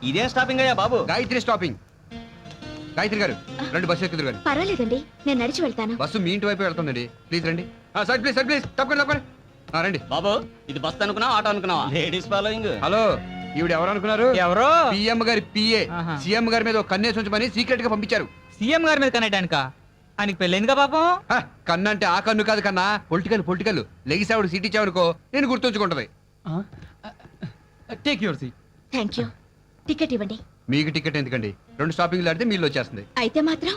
ఇదే స్టాపింగ్ అయ్యా బాబు? గాయత్రి స్టాపింగ్. గాయత్రి గారు రండి, బస్సు ఎక్కుదురు గారు. పర్వాలేదండి, నేను నడిచి వెళ్తాను. బస్సు మీ ఇంటి వైపు వెళ్తుందండి. ప్లీజ్ రండి. సార్ ప్లీజ్, సార్ ప్లీజ్, తప్పకుండా రండి. బాబు ఇది బస్ అనుకున్నావా ఆటో అనుకున్నావా? Ladies following. హలో, ఈవిడ ఎవరు అనుకున్నారు? ఎవరో పిఎం గారి పిఏ. సీఎం గారి మీద కన్నేసి ఉంచమని సీక్రెట్ గా పంపించారు. సీఎం గారి మీద కనెక్టానిక? ఆయనకి పెళ్ళైందిగా పాపం. కన్ను అంటే ఆ కన్ను కాదు కన్నా, పొలిటికల్ లెగిసావుడు సీట్ ఇచ్చావనుకో నేను గుర్తుంచుకుంటది. Take your seat. Thank you. Ticket ఇవ్వండి. మీకు టికెట్ ఎందుకండి? 2 స్టాపింగ్లు ఆడితే మీళ్ళు వచ్చేస్తుంది. అయితే మాత్రం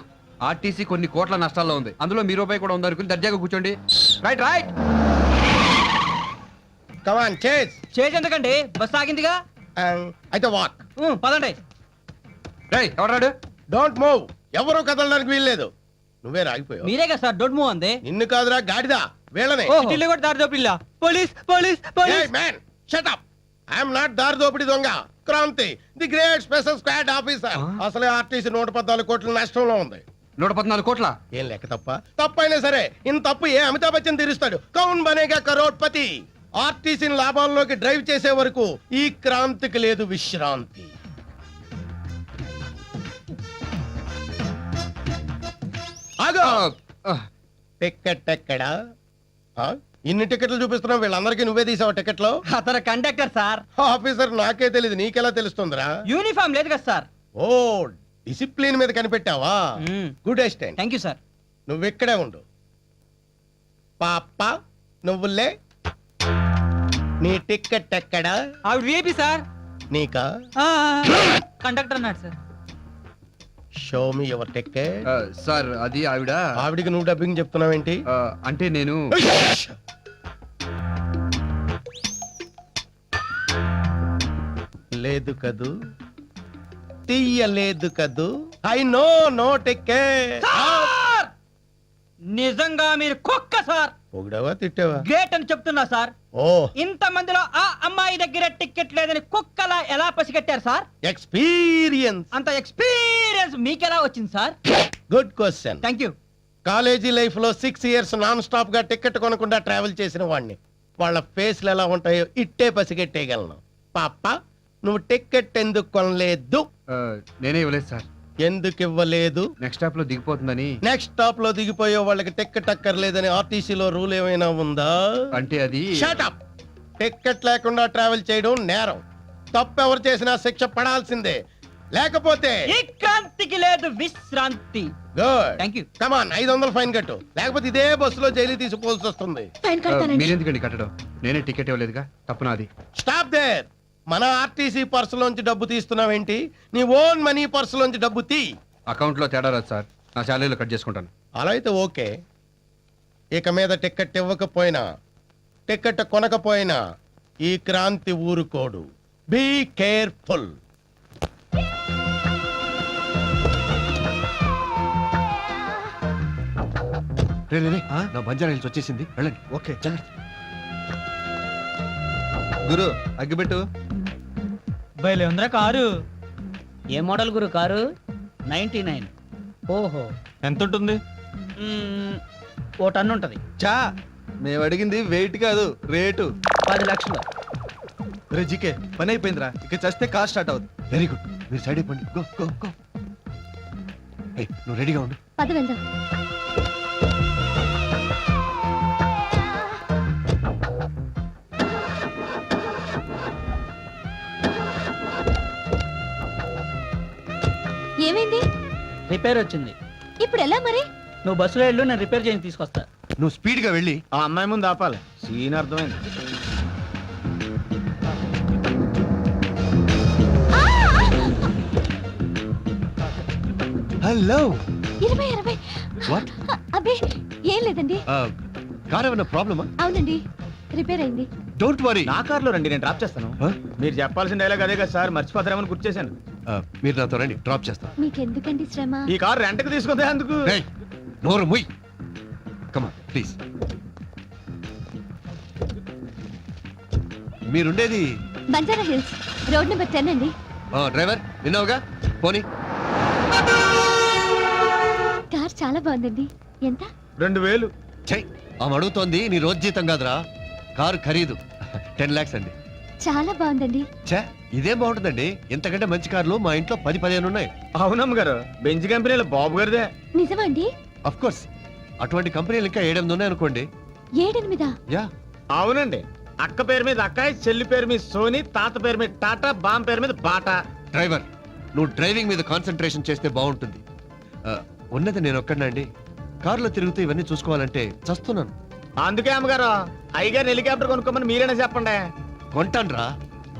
ఆర్టీసీ కొన్ని కోట్ల నష్టాల్లో ఉంది. అందులో మీ రూపాయి కూడా ఉందనుకుని దర్జాగా కూర్చోండి. Right right. Come on chase. Chase ఎందుకండి? బస్ ఆగిందిగా. అయితే వాక్. పదండి. రేయ్ ఎవరాడు? Don't move. ఎవరు కదలడానికి వీల్లేదు. నువ్వే రాగిపోయావు. మీరే కదా సార్ డోంట్ మూవ్ అంది. నిన్ను కాదురా గాడిదా, వీళ్ళనే. ఇల్లు కూడా దారి దోపిల్ల. Police police police. Man shut up. I'm not దారి దోపిడి దొంగ. Kranti, the great special squad officer. అసలే ఆర్టీసీ 114 కోట్ల నష్టంలో ఉంది. 114 కోట్ల? ఏం లెక్క తప్పైనా సరే ఇంత తప్పు ఏ అమితాబ్ బచ్చన్ తీరుస్తాడు? కౌన్ బనేగా కరోడ్పతి. ఆర్టీసీని లాభాల్లోకి డ్రైవ్ చేసే వరకు ఈ క్రాంతికి లేదు విశ్రాంతి. ఆగో, టికెట్ ఎక్కడా? ఇన్ని టికెట్లు చూపిస్తున్నావు, వీళ్ళందరికీ నువ్వే తీసావు టికెట్లు? అతను కండక్టర్ సార్. ఆఫీసర్ నాకే తెలియదు, నీకెలా తెలుస్తుందిరా? యూనిఫామ్ లేదు కదా సార్. ఓ, డిసిప్లిన్ మీద కనిపెట్టావా? Good assistant. Thank you sir. నువ్వు ఇక్కడే ఉండు. పాప నువ్వులే. నీ టికెట్ ఎక్కడా? ఆవిడ విఐపి సార్. నీకా? కండక్టర్ అన్నాడు sir. Show me your ticket. Sir అది ఆవిడికి నువ్వు డబ్బింగ్ చెప్తున్నావేంటి? అంటే నేను లేదు కదూ, తీయలేదు కదూ. I know no ticket. నిజంగా మీరు కుక్క సార్. పొగిడావా తిట్టావా? గ్రేట్ అని చెప్తున్నా సార్. ఓ, ఇంత మందిలో ఆ అమ్మాయి దగ్గర టికెట్ లేదని కుక్కలా ఎలా పసిగట్టారు సార్? ఎక్స్పీరియన్స్. అంత ఎక్స్పీరియన్స్ మీకెలా వచ్చింది sir? Good question. Thank you. College life లో 6 ఇయర్స్ నాన్ స్టాప్ గా టికెట్ కొనకుండా ట్రావెల్ చేసిన వాడిని. వాళ్ళ ఫేస్లు ఎలా ఉంటాయో ఇట్టే పసిగట్టేయగలను. పాప నువ్వు టికెట్ ఎందుకు కొనలేదు? నేనే ఇవ్వలేదు సార్. ఎందుకు ఇవ్వలేదు? నెక్స్ట్ స్టాప్ లో దిగిపోతుందని. నెక్స్ట్ స్టాప్ లో దిగిపోయే వాళ్ళకి టికెట్ అక్కర్లేదని ఆర్టీసీలో రూల్ ఏమైనా ఉందా? అంటే అది షట్ అప్. టికెట్ లేకుండా ట్రావెల్ చేయడం నేరం. తప్పు ఎవరు చేసినా శిక్ష పడాల్సిందే. లేకపోతే ఈ క్రాంతికి లేదు విశ్రాంతి. Good. Thank you. Come on, 500 fine కట్టు. లేకపోతే ఇదే బస్సులో జైలు తీసుకోవాల్సి వస్తుంది. ఫైన్ కడతానండి. మీరెందుకండి కట్టడం? నేనే టికెట్ ఇవ్వలేదుగా, తప్పు నాది. Stop there. మన ఆర్టీసీ పర్సులోంచి డబ్బు తీస్తున్నావేంటి? నీ ఓన్ మనీ పర్సులోంచి డబ్బు తీ. అకౌంట్ లో తేడా రాదు సార్, నా శాలరీలో కట్ చేసుకుంటాను. అలా అయితే ఓకే. ఇక మీద టికెట్ ఇవ్వకపోయినా, టికెట్ కొనకపోయినా ఈ క్రాంతి ఊరుకోడు. Be careful. నా బంజారా హిల్స్ వచ్చేసింది, వెళ్ళండి. ఓకే. గురు అగ్గిపెట్టు. బయలే ఉందిరా కారు. ఏ మోడల్ గురు కారు? 99. ఓహో, ఎంత ఉంటుంది? ఓ టన్ను ఉంటది. చా, మేము అడిగింది వెయిట్ కాదు, రేటు. 10 లక్షలు. రే జీకే, పని అయిపోయిందిరా, ఇక చస్తే కార్ స్టార్ట్ అవుతుంది. వెరీ గుడ్, మీరు సైడ్ అయిపోండి. Go go go. నువ్వు రెడీగా ఉండు. పద వెళ్దాం. ఏమైంది? రిపేర్ వచ్చింది. ఇప్పుడు ఎలా మరి? నువ్వు బస్సులో వెళ్ళు, నేను రిపేర్ చేసి తీసుకొస్తా. నువ్వు స్పీడ్ గా వెళ్ళి ఆ అమ్మాయి ముందు ఆపాలి. సీన్ అర్థమైంది. హలో. 20. వాట్? అబ్బే ఏం లేదండి. కార్ ఏమైనా ప్రాబ్లమా? అవునండి, రిపేర్ అయింది. Don't worry. నా కార్లో రండి, నేను డ్రాప్ చేస్తాను. మీరు చెప్పాల్సిన డైలాగ్ అదే కదా సార్, మర్చిపోతారేమని గుర్తు చేశాను. మీరు నాతో రండి, డ్రాప్ చేస్తాను. మీకెందుకండి శ్రమ? ఈ కార్ రెంట్కి తీసుకుంటే అందుకు. నోరు ముయ్. Come on please. మీరుండేది బంజారా హిల్స్, రోడ్ నెంబర్ 10 అండి. డ్రైవర్ విన్నావుగా, పోనీ. కార్ చాలా బాగుందండి. ఎంత? 2000. చెయ్. ఆమె అడుగుతోంది నీ రోజు జీతం కాదురా, కారు ఖరీదు 10 lakhs అండి. చాలా బాగుందండి. ఛే, ఇదేం బాగుంటుందండి, ఇంతకంటే మంచి కార్లు మా ఇంట్లో 10-15 ఉన్నాయి. అవునమ్మ గారు, బెంజ్ కంపెనీలో బాబు గారిదే. నిజమా అండి? అఫ్ కోర్స్, అటువంటి కంపెనీలు ఇంకా 7-8 ఉన్నాయి అనుకోండి. 7-8? యా, అవునండి, అక్క పేరు మీద అక్కాయ్, చెల్లి పేరు మీద సోని, తాత పేరు మీద టాటా, బామ్ పేరు మీద బాటా. డ్రైవర్, నువ్వు డ్రైవింగ్ మీద కాన్సన్ట్రేషన్ చేస్తే బాగుంటుంది. ఉన్నది నేను ఒక్కడినండి, కారులో తిరుగుతూ ఇవన్నీ చూసుకోవాలంటే చస్తున్నాను. అందుకే అమ్మగారు అయ్యగారు హెలికాప్టర్ కొనుక్కోమని మీరేనా చెప్పండి. కొంటాన్రా,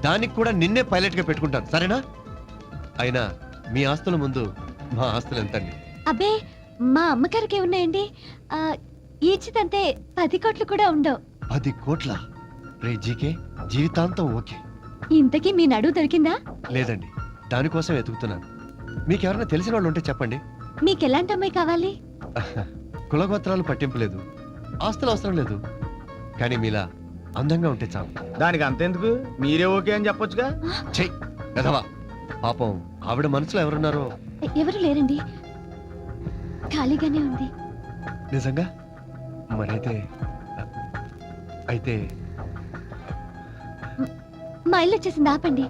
దానికి కూడా నిన్నే పైలట్ గా పెట్టుకుంటాను, సరేనా? అయినా మీ ఆస్తుల ముందు మా ఆస్తులు ఎంతండి? అబ్బే, మా అమ్మగారికి ఉన్నాయండి. ఈచితంతే 10 కోట్లు కూడా ఉండవు. 10 కోట్ల? రే జీకే, జీవితాంతం ఓకే. ఇంతకీ మీ నడువు దొరికిందా? లేదండి, దానికోసం వెతుకుతున్నాను. మీకెవరైనా తెలిసిన వాళ్ళు ఉంటే చెప్పండి. మీకెలాంటి అమ్మాయి కావాలి? కులగోత్రాలు పట్టింపు లేదు, ఆస్తులు అవసరం లేదు, కానీ మీలా అందంగా ఉంటే చాలు. దానికి అంతెందుకు, మీరే ఓకే అని చెప్పొచ్చుగా. చెయ్ ఎదవా, పాపం ఆవిడ మనసులో ఎవరున్నారో. ఎవరు లేరండి, ఖాళీగానే ఉంది. నిజంగా? మరైతే అయితే మా ఇల్లు వచ్చేసింది, ఆపండి.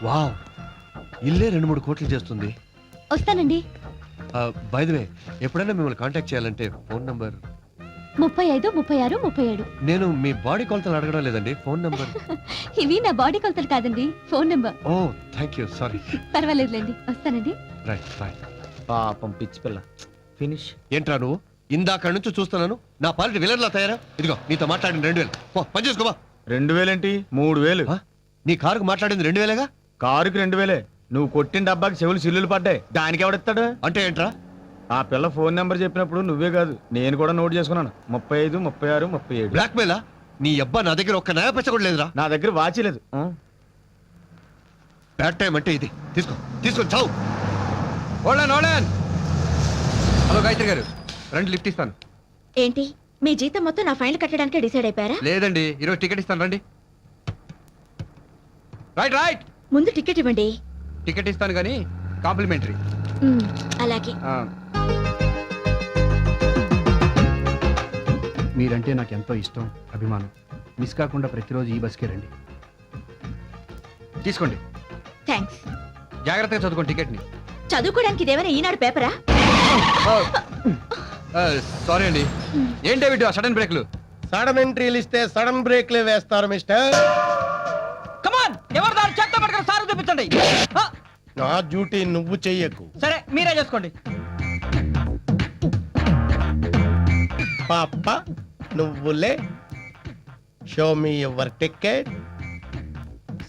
వావ్, ఇల్లే 2-3 కోట్లు చేస్తుంది. వస్తానండి. బై ది వే, ఎప్పుడైనా మిమ్మల్ని కాంటాక్ట్ చేయాలంటే ఫోన్ నంబర్ 35, 36, 37. నేను మీ బాడీ కొలతలు అడగడం లేదండి, ఫోన్ నంబర్. ఇవి నా బాడీ కొలతలు కాదండి, phone number. Oh thank you, sorry. పర్వాలేదులేండి, వస్తానండి. Right bye. పాపం పిచ్చి పిల్ల. ఫినిష్. ఏంట్రా నువ్వు, ఇందాక నుంచి చూస్తున్నాను నా పాలిటి విలన్లా తయారా. ఇదిగో నీతో మాట్లాడిన 2000 పో, పని చేసుకోవా. 2000 ఏంటి, 3000. నీ కారుకు మాట్లాడింది 2000గా? కారుకి 2000. నువ్వు కొట్టిన డబ్బాకి చెవులు సిల్లులు పడ్డాయి, దానికి ఎవడిస్తాడు? అంటే ఏంట్రా? ఆ పిల్ల ఫోన్ నెంబర్ చెప్పినప్పుడు నువ్వే కాదు నేను కూడా నోట్ చేసుకున్నాను. 35, 36, 37. బ్లాక్ మెయిలా? నీ అబ్బా నా దగ్గర ఒక్క నయా పచ్చ కూడా లేదురా. నా దగ్గర వాచి లేదు. బ్యాడ్ టైం అంటే ఇది. తీసుకొని చావు. హలో గాయత్రి గారు, రండి లిఫ్ట్ ఇస్తాను. ఏంటి, మీ జీతం మొత్తం నా ఫైల్ కట్టడానికి డిసైడ్ అయిపోయారా? లేదండి, ఈరోజు టికెట్ ఇస్తాను, రండి. రైట్ ముందు టికెట్ ఇవ్వండి. టికెట్ ఇస్తాను కానీ కాంప్లిమెంటరీ. అలాగే. మీరంటే నాకు ఎంతో ఇష్టం, అభిమానం. మిస్ కాకుండా ప్రతిరోజు ఈ బస్కే రండి. తీసుకోండి, థ్యాంక్స్. జాగ్రత్తగా చదువుకోండి టికెట్ని. చదువుకోవడానికి ఇదేమైనా ఈనాడు పేపరా? సారీ అండి. ఏంటి డేవిడ్ సడన్ బ్రేక్లు? సడన్ ఎంట్రీలు ఇస్తే సడన్ బ్రేక్లే వేస్తారు మిస్టర్. కమాన్, ఎవరు దాని చెత్త పట్టుకుని సార్ చూపించండి. నా డ్యూటీ నువ్వు చెయ్యకు. సరే, మీరే చేసుకోండి. పాప నువ్వులే. Show me your ticket.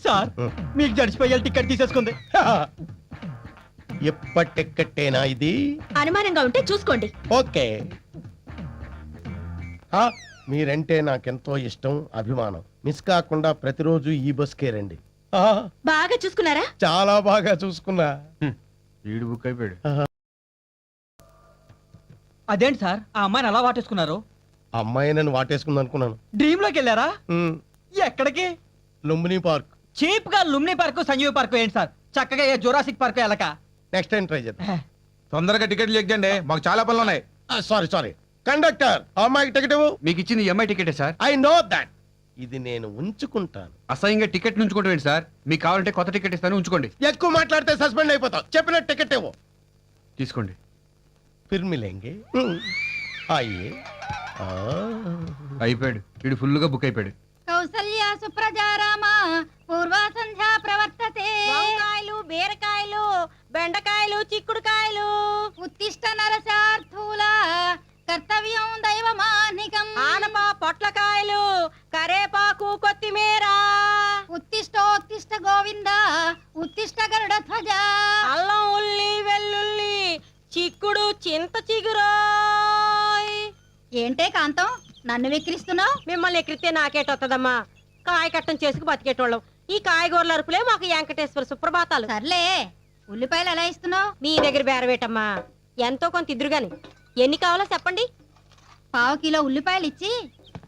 Sir, మీకు జడిచిపోయే టికెట్ తీసేసుకుంది. ఎప్పటి టికెట్టేనా ఇది? అనుమానంగా ఉంటే చూసుకోండి. ఓకే. మీరంటే నాకెంతో ఇష్టం, అభిమానం. మిస్ కాకుండా ప్రతిరోజు ఈ బస్కే రండి. బాగా చూసుకున్నారా? చాలా బాగా చూసుకున్నా. వీడు బుక్ అయిపోయాడు. అదేంటి సార్, ఆ అమ్మాయిని అలా వాటేసుకున్నారు? అమ్మాయి నన్ను వాటేసుకుంది అనుకున్నాను. డ్రీమ్ లోకి వెళ్ళారా? ఎక్కడికి? లుంబిని పార్క్. చీప్ గా లుమ్ని పార్క్, సంజీవ్ పార్క్ ఏంటి సార్? చక్కగా ఏ జోరాసిక్ పార్క్ వెళ్ళక. నెక్స్ట్ టైం ట్రై చేద్దాం. తొందరగా టికెట్లు ఎక్కండి, మాకు చాలా పనులు ఉన్నాయి. సారీ కండక్టర్, అమ్మాయికి టికెట్ ఇవ్వు. మీకు ఇచ్చింది ఎంఐ టికెటే సార్. I know that. ఇది నేను ఉంచుకుంటాను. అసహ్యంగా టికెట్ ఉంచుకోవడం సార్. మీకు కావాలంటే కొత్త టికెట్ ఇస్తాను, ఉంచుకోండి. ఎక్కువ మాట్లాడితే సస్పెండ్ అయిపోతావు. చెప్పిన టికెట్ ఇవ్వు. తీసుకోండి. ఫిర్ మిలేంగే. ఆయియే. అయిపోయాడు, వీడు ఫుల్గా బుక్ అయిపోయాడు. కౌసల్య సుప్రజారామ పూర్వ సంధ్యా ప్రవర్తతే. వంకాయలు, బీరకాయలు, బెండకాయలు, చిక్కుడుకాయలు. ఉత్తిష్ట నరసార్థూల కర్తవ్యం దైవమానికం. ఆనప, పొట్లకాయలు, కరేపాకు, కొత్తిమీర. ఉత్తిష్టోత్తిష్ట గోవింద ఉత్తిష్ట గరుడ ధ్వజ. అల్లం, ఉల్లి, వెల్లుల్లి, చిక్కుడు, చింత చిగురోయ్. ఏంటే కాంతం, నన్ను వెక్కిరిస్తున్నావు? మిమ్మల్ని ఎక్కిరితే నాకేటొత్తదమ్మా. కాయ కట్టం చేసుకు బతికేటోళ్ళం. ఈ కాయగూరల అరుపులే మాకు వెంకటేశ్వర సుప్రభాతాలు. సర్లే, ఉల్లిపాయలు ఎలా ఇస్తున్నావు? నీ దగ్గర బేరవేటమ్మా, ఎంతో కొంత ఇద్దరు గాని. ఎన్ని కావాలో చెప్పండి. 1/4 కిలో ఉల్లిపాయలు ఇచ్చి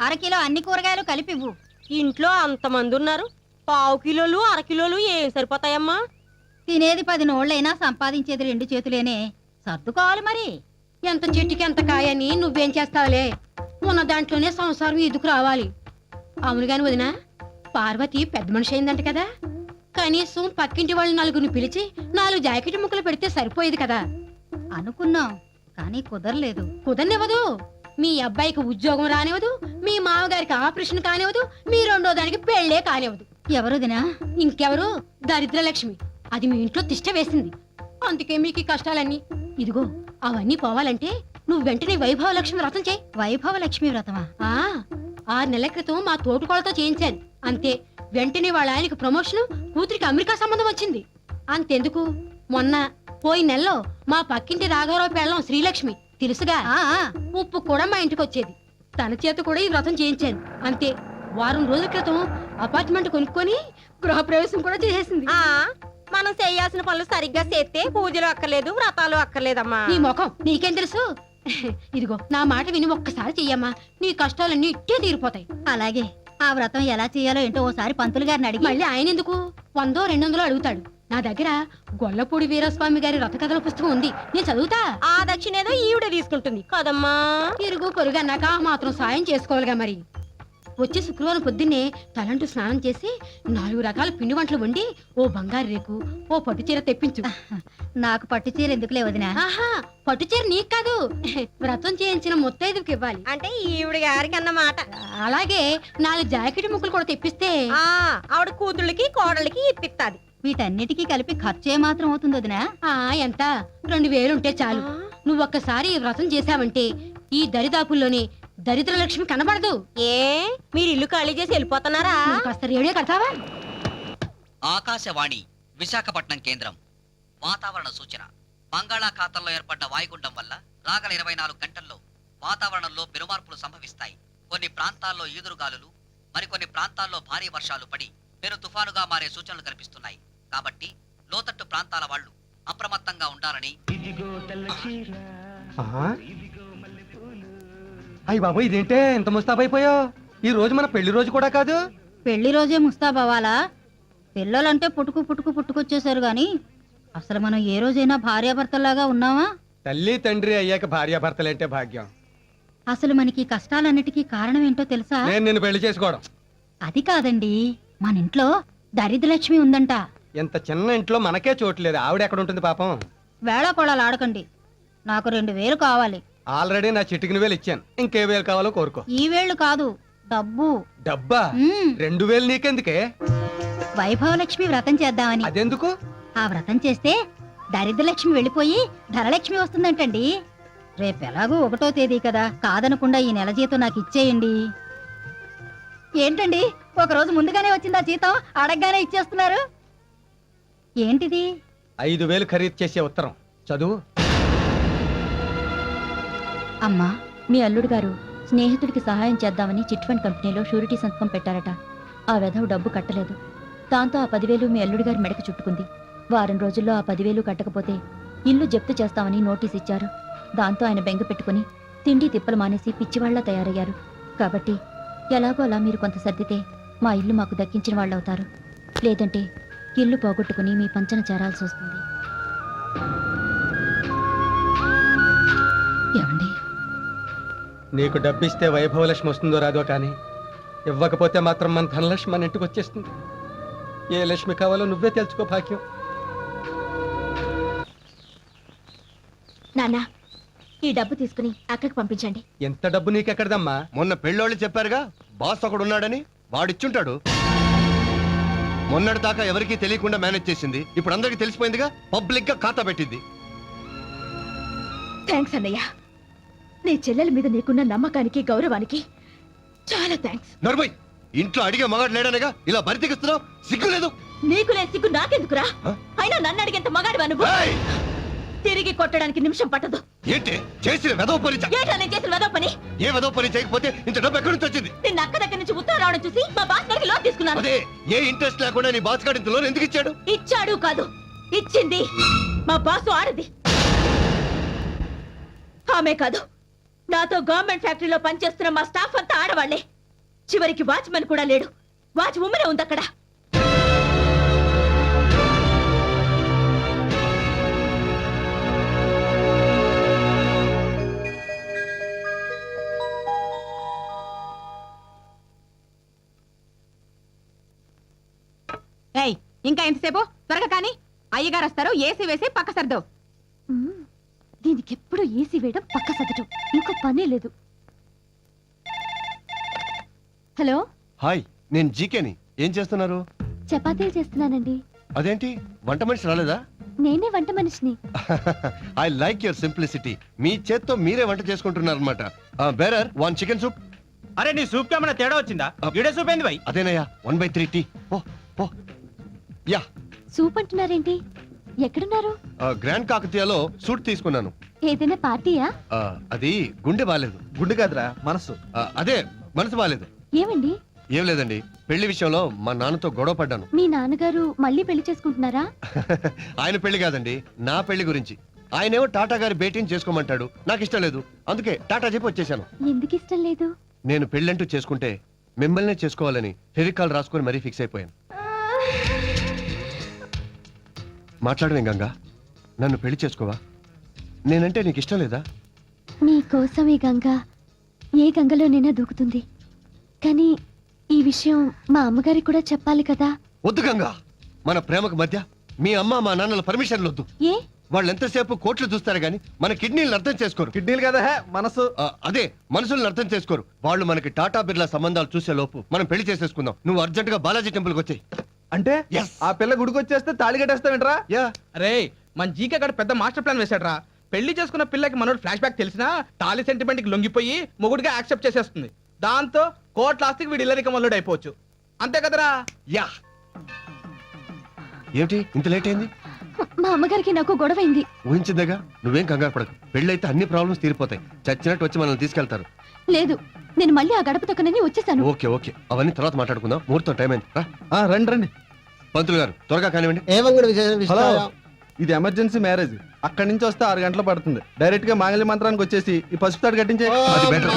1/2 కిలో అన్ని కూరగాయలు కలిపివ్వు. ఇంట్లో అంతమంది ఉన్నారు, 1/2 కిలోలు 1/2 కిలోలు ఏం సరిపోతాయమ్మా? తినేది 10 నోళ్ళైనా సంపాదించేది 2 చేతులేనే. సర్దుకోవాలి మరి. ఎంత చెట్టుకి ఎంత కాయని నువ్వేం చేస్తావులే, ఉన్న దాంట్లోనే సంసారం ఇదుకు రావాలి. అవును గాని వదినా, పార్వతి పెద్ద మనిషి అయిందంట కదా, కనీసం పక్కింటి వాళ్ళు నలుగురిని పిలిచి 4 జాకెట్ ముక్కలు పెడితే సరిపోయేది కదా. అనుకున్నాం కానీ కుదరలేదు. కుదరనివ్వదు, మీ అబ్బాయికి ఉద్యోగం రానివ్వదు, మీ మామగారికి ఆపరేషన్ కానివ్వదు, మీ రెండో దానికి పెళ్లే కానివ్వదు. ఎవరుదినా? ఇంకెవరు? దరిద్రలక్ష్మి. అది మీ ఇంట్లో తిష్ట వేసింది, అందుకే మీకు ఈ కష్టాలన్నీ. ఇదిగో అవన్నీ పోవాలంటే నువ్వు వెంటనే వైభవ లక్ష్మి వ్రతం చేయి. వైభవ లక్ష్మి వ్రతమా? 6 నెలల క్రితం మా తోటికోళ్ళతో చేయించాను, అంతే. వెంటనే వాళ్ళ ఆయనకి ప్రమోషన్, కూతురికి అమెరికా సంబంధం వచ్చింది. అంతెందుకు, మొన్న పోయిన నెలలో మా పక్కింటి రాఘవరావు పెళ్ళం శ్రీలక్ష్మి తెలుసుగా, ఉప్పు కూడా మా ఇంటికి వచ్చేది. తన చేత కూడా ఈ వ్రతం చేయించాను, అంతే. వారం రోజుల క్రితం అపార్ట్మెంట్ కొనుక్కొని గృహప్రవేశం కూడా చేసేసింది. మనం చేయాల్సిన పనులు సరిగ్గా చేస్తే పూజలు అక్కర్లేదు, వ్రతాలు అక్కర్లేదమ్మా. నీ ముఖం నీకేం తెలుసు? ఇదిగో నా మాట విని ఒక్కసారి చెయ్యమ్మా, నీ కష్టాలన్నీ ఇట్టే తీరిపోతాయి. అలాగే. ఆ వ్రతం ఎలా చేయాలో ఏంటో ఓసారి పంతులు గారిని అడిగి. మళ్ళీ ఆయన ఎందుకు 100 200 అడుగుతాడు. నా దగ్గర గొల్లపూడి వీరస్వామి గారి రథ కథల పుస్తకం ఉంది, నేను చదువుతా. ఆ దక్షిణేదో ఈవిడ తీసుకుంటుంది కదమ్మా. ఇరుగు పొరుగు అన్నాక మాత్రం సాయం చేసుకోవాలిగా మరి. వచ్చే శుక్రవారం పొద్దున్నే తలంటూ స్నానం చేసి 4 రకాల పిండి వంటలు వండి ఓ బంగారు రేకు, ఓ పట్టు చీర తెప్పించు. నాకు పట్టు చీర ఎందుకులే వదినా? ఆహా, పట్టు చీర నీకు కాదు, వ్రతం చేయించిన ముత్తైదుకి ఇవ్వాలి. అంటే ఈవిడ గారికి అన్నమాట. అలాగే 4 జాకెట్ ముక్కలు కూడా తెప్పిస్తే ఆవిడ కూతుళ్ళకి కోడళ్ళకి ఇప్పిస్తాది. వీటన్నిటికీ కలిపి ఖర్చు ఏమాత్రం అవుతుంది వదినా? ఎంత 2000 ఉంటే చాలు. నువ్వు ఒక్కసారి ఈ వ్రతం చేశావంటే ఈ దరిదాపుల్లోనే దరిద్ర లక్ష్మి కనబడదు. ఏ మీరు ఇల్లు ఖాళీ చేసి వెళ్ళిపోతున్నారా? నువ్వు కాస్త రేడియో కడతావా? ఆకాశవాణి విశాఖపట్నం కేంద్రం. వాతావరణ సూచన. బంగాళాఖాతంలో ఏర్పడ్డ వాయుగుండం వల్ల రాగల 24 గంటల్లో వాతావరణంలో పెనుమార్పులు సంభవిస్తాయి. కొన్ని ప్రాంతాల్లో ఈదురుగాలులు, మరికొన్ని ప్రాంతాల్లో భారీ వర్షాలు పడి పెను తుఫానుగా మారే సూచనలు కనిపిస్తున్నాయి. కాబట్టి లోతట్టు ప్రాంతాల వాళ్ళు అప్రమత్తంగా ఉండాలని. అయ్యి బాబు, ఇదేంటే ఇంత ముస్తాబైపోయావు? ఈ రోజు మన పెళ్లి రోజు కూడా కాదు. పెళ్లి రోజే ముస్తాబవ్వాలా? పిల్లలంటే పుట్టుకొచ్చేసారు గాని అసలు మనం ఏ రోజైనా భార్యాభర్తలాగా ఉన్నావా? తల్లి తండ్రి అయ్యాక భార్యాభర్తలంటే భాగ్యం. అసలు మనకి ఈ కష్టాలన్నిటికీ కారణం ఏంటో తెలుసా? నేను నిన్ను పెళ్లి చేసుకోవడం. అది కాదండి, మన ఇంట్లో దరిద్రలక్ష్మి ఉందంట. ఇంత చిన్న ఇంట్లో మనకే చోట్లేదు, ఆవిడ ఎక్కడ ఉంటుంది పాపం? వేళకోళాలు ఆడకండి. నాకు 2000 కావాలి. ఆల్రెడీ నా చిటికిన వేలు ఇచ్చాను, ఇంకే వేలు కావాలో కోరుకో. ఈ వేళ్ళు కాదు, డబ్బు. డబ్బా? 2000 నీకెందుకే? వైభవలక్ష్మి వ్రతం చేద్దామని. అదెందుకు? ఆ వ్రతం చేస్తే దరిద్రలక్ష్మి వెళ్ళిపోయి ధనలక్ష్మి వస్తుందంటండి. రేపు ఎలాగో 1వ తేదీ కదా, కాదనకుండా ఈ నెల జీతం నాకు ఇచ్చేయండి. ఏంటండి, ఒక రోజు ముందుగానే వచ్చిందా జీతం, అడగగానే ఇచ్చేస్తున్నారు? ఏంటిది? 5000 ఖరీదు చేసే ఉత్తరం చదువు. అమ్మా, మీ అల్లుడు గారు స్నేహితుడికి సహాయం చేద్దామని చిట్ ఫండ్ కంపెనీలో షూరిటీ సంతకం పెట్టారట. ఆ వెధవ డబ్బు కట్టలేదు. దాంతో ఆ 10,000 మీ అల్లుడి గారి మెడకు చుట్టుకుంది. వారం రోజుల్లో ఆ 10,000 కట్టకపోతే ఇల్లు జప్తు చేస్తామని నోటీస్ ఇచ్చారు. దాంతో ఆయన బెంగ పెట్టుకుని తిండి తిప్పలు మానేసి పిచ్చివాళ్లా తయారయ్యారు. కాబట్టి ఎలాగో అలా మీరు కొంత సర్దితే మా ఇల్లు మాకు దక్కించిన వాళ్ళవుతారు. లేదంటే ఇల్లు పోగొట్టుకుని మీ పంచన చేరాల్సి వస్తుంది. ఏమండి, నీకు డబ్బిస్తే వైభవలక్ష్మి వస్తుందో రాదో కానీ ఇవ్వకపోతే మాత్రం మన ధనలక్ష్మి మన ఇంటికి వచ్చేస్తుంది. ఏ లక్ష్మి కావాలో నువ్వే తెలుసుకో భాగ్యం. నాన్న, ఈ డబ్బు తీసుకుని అక్కడికి పంపించండి. ఎంత డబ్బు నీకెక్కడదమ్మా? మొన్న పెళ్ళోళ్ళు చెప్పారుగా, బాస్ ఒకడు ఉన్నాడని, వాడిచ్చుంటాడు. మొన్నటి దాకా ఎవరికీ తెలియకుండా మేనేజ్ చేసింది, ఇప్పుడు అందరికీ తెలిసిపోయిందిగా, పబ్లిక్ గా ఖాతా పెట్టింది. థ్యాంక్స్ అన్నయ్య. నీ చెల్లెల మీద నీకున్న నమ్మకానికి గౌరవానికి చాలా థ్యాంక్స్. నర్మయ్, ఇంట్లో అడిగే మగాడు లేడనగా ఇలా బరి తెగిస్తున్నావు, సిగ్గులేదు? నీకు లేదు సిగ్గు, నాకెందుకురా? అయినా నన్ను అడిగేంత మగాడివా నువ్వు? తిరిగి కొట్టడానికి నిమిషం పట్టదు. ఏంటి చేసిన వెదవ పని? ఏంటా నేను చేసిన వెదవ పని? ఏ వెదవ పని చేయకపోతే ఇంత డబ్బు ఎక్కడి నుంచి వచ్చింది? నిన్న అక్క దగ్గర నుంచి ఉత్తరం రావడం చూసి మా బాస్ గారికి లోన్ తీసుకున్నాను. అదే, ఏ ఇంట్రెస్ట్ లేకుండా నీ బాస్ గారి ఇంత లోన్ ఎందుకు ఇచ్చాడు? ఇచ్చాడు కాదు, ఇచ్చింది మా బాసు ఆడది. ఆమె కాదు, నాతో గవర్నమెంట్ ఫ్యాక్టరీలో పనిచేస్తున్న మా స్టాఫ్ అంతా ఆడవాళ్లే. చివరికి వాచ్మెన్ కూడా లేడు, వాచ్ ఉమ్మనే ఉంది అక్కడ. ఇంకా ఎంతసేపు త్వరగా కానీ అయ్యగారు వస్తారు ఏసీ వేసి పక్క సర్దు. దీనికి ఎప్పుడు ఏసీ వేయడం పక్క సదటం ఇంకో పనే లేదు. హలో, హాయ్, నేను జీకేని. ఏం చేస్తున్నారు? చపాతీలు చేస్తున్నానండి. అదేంటి, వంట మనిషి రాలేదా? నేనే వంట మనిషిని. I like your simplicity. మీ చేత్తో మీరే వంట చేసుకుంటున్నారు అనమాట. Bearer 1 chicken soup. అరే నీ సూప్ ఏమైనా తేడా వచ్చిందా? ఈడే సూప్ ఏంది భయ్? అదేనయ్యా, 1/3 టీ. ఓ యా. సూప్ అంటున్నారేంటి? ఎక్కడున్నారు? గ్రాండ్ కాకతీయలో సూట్ తీసుకున్నాను. ఏదైనా పార్టీయా? అది గుండె బాలేదు. గుండె కాదురా మనసు. అదే, మనసు బాలేదు. ఏమండి? ఏం లేదండి, పెళ్లి విషయంలో మా నాన్నతో గొడవ పడ్డాను. మీ నాన్నగారు మళ్ళీ పెళ్లి చేసుకుంటున్నారా? ఆయన పెళ్లి కాదండి, నా పెళ్లి గురించి. ఆయనేమో టాటా గారి భేటీని చేసుకోమంటాడు. నాకు ఇష్టం లేదు, అందుకే టాటా చెప్పి వచ్చేసాను. ఎందుకు ఇష్టం లేదు? నేను పెళ్ళంటూ చేసుకుంటే మిమ్మల్నే చేసుకోవాలని ఫెవికాల్ రాసుకొని మరీ ఫిక్స్ అయిపోయాను. మాట్లాడమే గంగా, నన్ను పెళ్లి చేసుకోవా? నేనంటే నీకు ఇష్టం లేదా? మీకోసం ఈ గంగ ఏ గంగలోనైనా దూకుతుంది. కానీ ఈ విషయం మా అమ్మగారికి కూడా చెప్పాలి కదా. వద్దు గంగా, మన ప్రేమకు మధ్య మీ అమ్మ మా నాన్నల పర్మిషన్లు వద్దు. ఏ? వాళ్ళు ఎంతసేపు కోట్లు చూస్తారు గానీ మన కిడ్నీలను అర్థం చేసుకోరు. కిడ్నీలు కదా మనసు. అదే, మనసులను అర్థం చేసుకోరు. వాళ్ళు మనకి టాటా బిర్లా సంబంధాలు చూసే లోపు మనం పెళ్లి చేసేసుకుందాం. నువ్వు అర్జెంట్ గా బాలాజీ టెంపుల్కి వచ్చాయి. అంటే Yes. ఆ పిల్ల గుడికి వచ్చేస్తే తాళి కట్టేస్తావేంట్రా? యా. అరే, మన జీకే గడ పెద్ద మాస్టర్ ప్లాన్ వేసాడ్రా. పెళ్లి చేసుకున్న పిల్లకి మనోడు ఫ్లాష్ బ్యాక్ తెలిసినా తాళి సెంటిమెంట్ కి లొంగిపోయి మొగుడిగా యాక్సెప్ట్ చేసేస్తుంది. దాంతో కోట్ల ఆస్తికి వీడి ఇల్లరిక మల్లుడు అయిపోవచ్చు. అంతే కదరా? యా. ఏమిటి ఇంత లేట్ అయింది? మా అమ్మగారికి నాకు గొడవైంది. ఊహించిందేగా, నువ్వేం కంగారు పడకు. పెళ్ళైతే అన్ని ప్రాబ్లమ్స్ తీరిపోతాయి. చచ్చినట్టు వచ్చి మనల్ని తీసుకెళ్తారు. లేదు, నేను మళ్ళీ ఆ గడప తొక్కనని వచ్చేసాను. ఓకే ఓకే, అవన్నీ తర్వాత మాట్లాడుకుందాం. ముహూర్తం టైం అయింది. రండి రండి. పంతులు గారు త్వరగా కానివ్వండి. హలో, ఇది ఎమర్జెన్సీ మ్యారేజ్. అక్కడి నుంచి వస్తే 6 గంటలు పడుతుంది. డైరెక్ట్ గా మాంగళ్య మంత్రానికి వచ్చేసి ఈ పసుపు తాడు కట్టించే. అది better.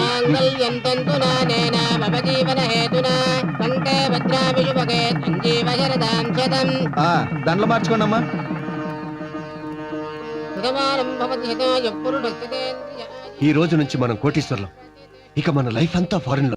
దండలు మార్చుకోండి అమ్మా. ఈ రోజు నుంచి మనం కోటీశ్వర్లం. ఇక మన లైఫ్ అంతా ఫారెన్ లో.